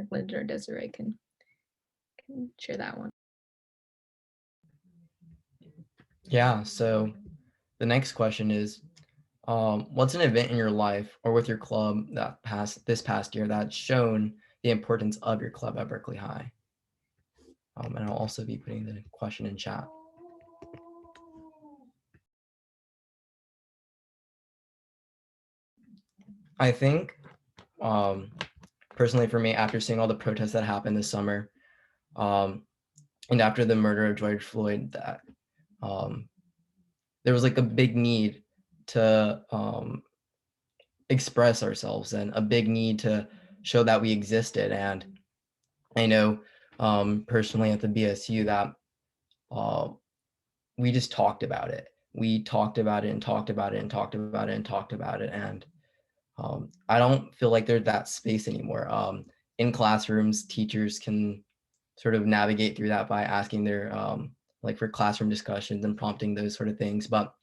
like Lyndon or Desiree can share that one. Yeah, so the next question is, what's an event in your life or with your club that this past year that's shown the importance of your club at Berkeley High? And I'll also be putting the question in chat. I think, personally for me, after seeing all the protests that happened this summer, and after the murder of George Floyd, that there was like a big need to express ourselves and a big need to show that we existed. And I know personally at the BSU that we just talked about it. We talked about it and talked about it and talked about it and talked about it. And I don't feel like there's that space anymore. In classrooms, teachers can sort of navigate through that by asking their like for classroom discussions and prompting those sort of things. But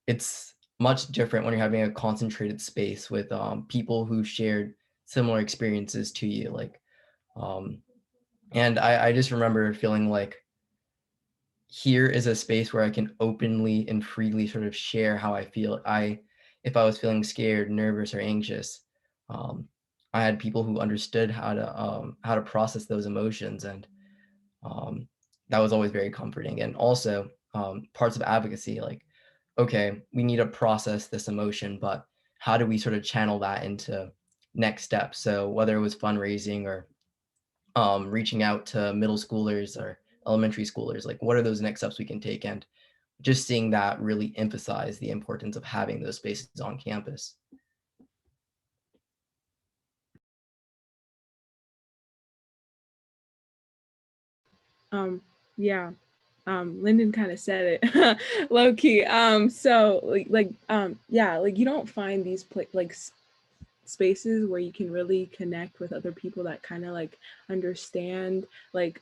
it's much different when you're having a concentrated space with people who shared similar experiences to you. Like, and I just remember feeling like here is a space where I can openly and freely sort of share how I feel. If I was feeling scared, nervous, or anxious, I had people who understood how to process those emotions, and that was always very comforting. And also parts of advocacy, like, okay, we need to process this emotion, but how do we sort of channel that into next steps? So whether it was fundraising or reaching out to middle schoolers or elementary schoolers, like what are those next steps we can take? And just seeing that really emphasize the importance of having those spaces on campus. Yeah. Lyndon kind of said it low key. So yeah, like you don't find these spaces where you can really connect with other people that kind of like understand like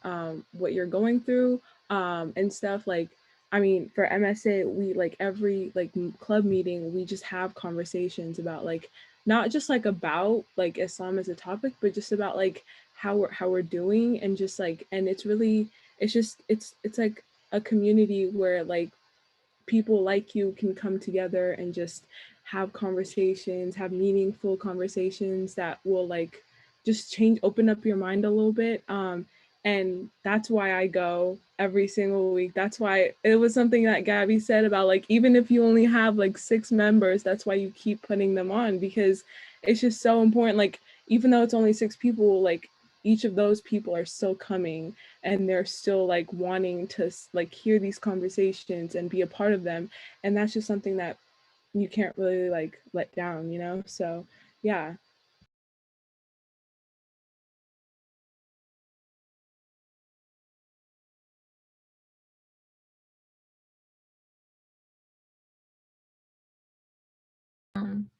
what you're going through and stuff. Like I mean, for MSA, we like every like club meeting, we just have conversations about like not just like about like Islam as a topic, but just about like how we're doing, and just like, and it's really, it's just it's like a community where like people like you can come together and just have conversations, have meaningful conversations that will like just change, open up your mind a little bit. And that's why I go every single week. That's why it was something that Gabby said about like, even if you only have like 6 members, that's why you keep putting them on, because it's just so important. Like, even though it's only 6 people, like each of those people are still coming, and they're still like wanting to like hear these conversations and be a part of them, and that's just something that you can't really like let down, you know. So yeah.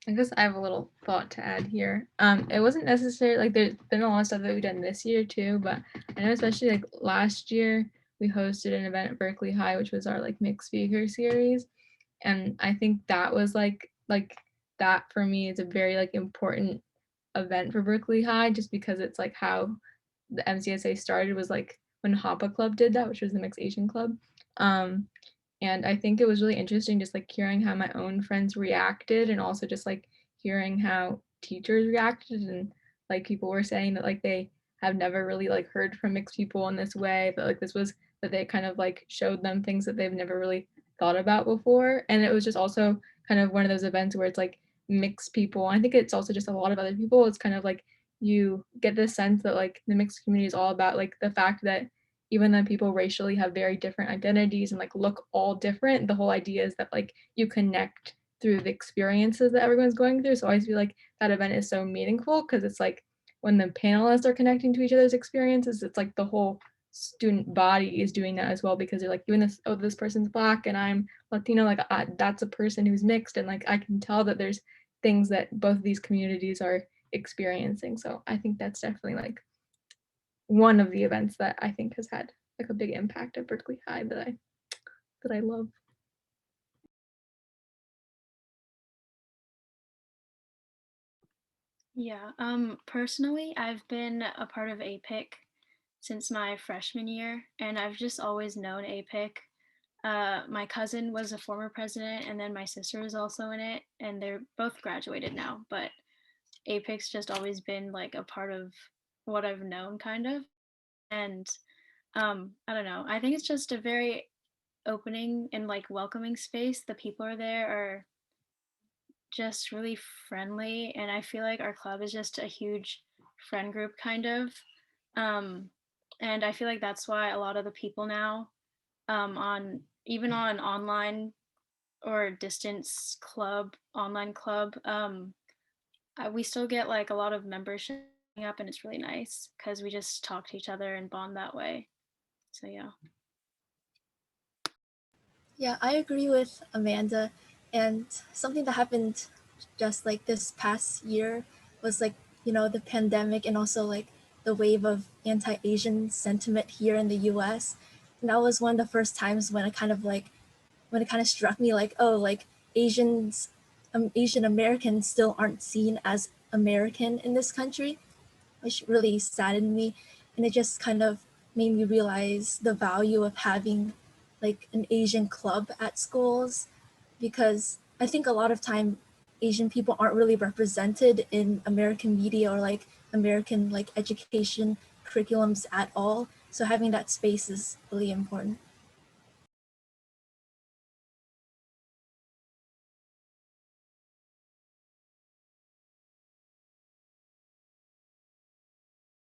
I guess I have a little thought to add here. It wasn't necessarily like there's been a lot of stuff that we've done this year too, but I know especially like last year we hosted an event at Berkeley High, which was our like mixed speaker series, and I think that was like that for me is a very like important event for Berkeley High, just because it's like how the MCSA started was like when Hapa Club did that, which was the mixed Asian club. Um, and I think it was really interesting just like hearing how my own friends reacted, and also just like hearing how teachers reacted, and like people were saying that like they have never really like heard from mixed people in this way, but like this was that they kind of like showed them things that they've never really thought about before. And it was just also kind of one of those events where it's like mixed people. I think it's also just a lot of other people. It's kind of like you get this sense that like the mixed community is all about like the fact that even though people racially have very different identities and like look all different, the whole idea is that like you connect through the experiences that everyone's going through. So I always feel like that event is so meaningful because it's like when the panelists are connecting to each other's experiences, it's like the whole student body is doing that as well, because they're like doing this, oh, this person's black and I'm Latino, like that's a person who's mixed, and like I can tell that there's things that both of these communities are experiencing. So I think that's definitely like one of the events that I think has had like a big impact at Berkeley High that I love. Yeah, personally, I've been a part of APIC since my freshman year, and I've just always known APIC. My cousin was a former president, and then my sister was also in it, and they're both graduated now. But APIC's just always been like a part of what I've known, kind of. And I don't know. I think it's just a very opening and like welcoming space. The people are there are just really friendly, and I feel like our club is just a huge friend group, kind of. Um, and I feel like that's why a lot of the people now, on even on online or distance club, online club, we still get like a lot of membership up, and it's really nice because we just talk to each other and bond that way. So yeah. Yeah, I agree with Amanda. And something that happened just like this past year was like, the pandemic and also like the wave of anti-Asian sentiment here in the US. And that was one of the first times when when it kind of struck me like, oh, like Asian Americans still aren't seen as American in this country, which really saddened me. And it just kind of made me realize the value of having like an Asian club at schools, because I think a lot of time Asian people aren't really represented in American media or like American like education curriculums at all. So having that space is really important.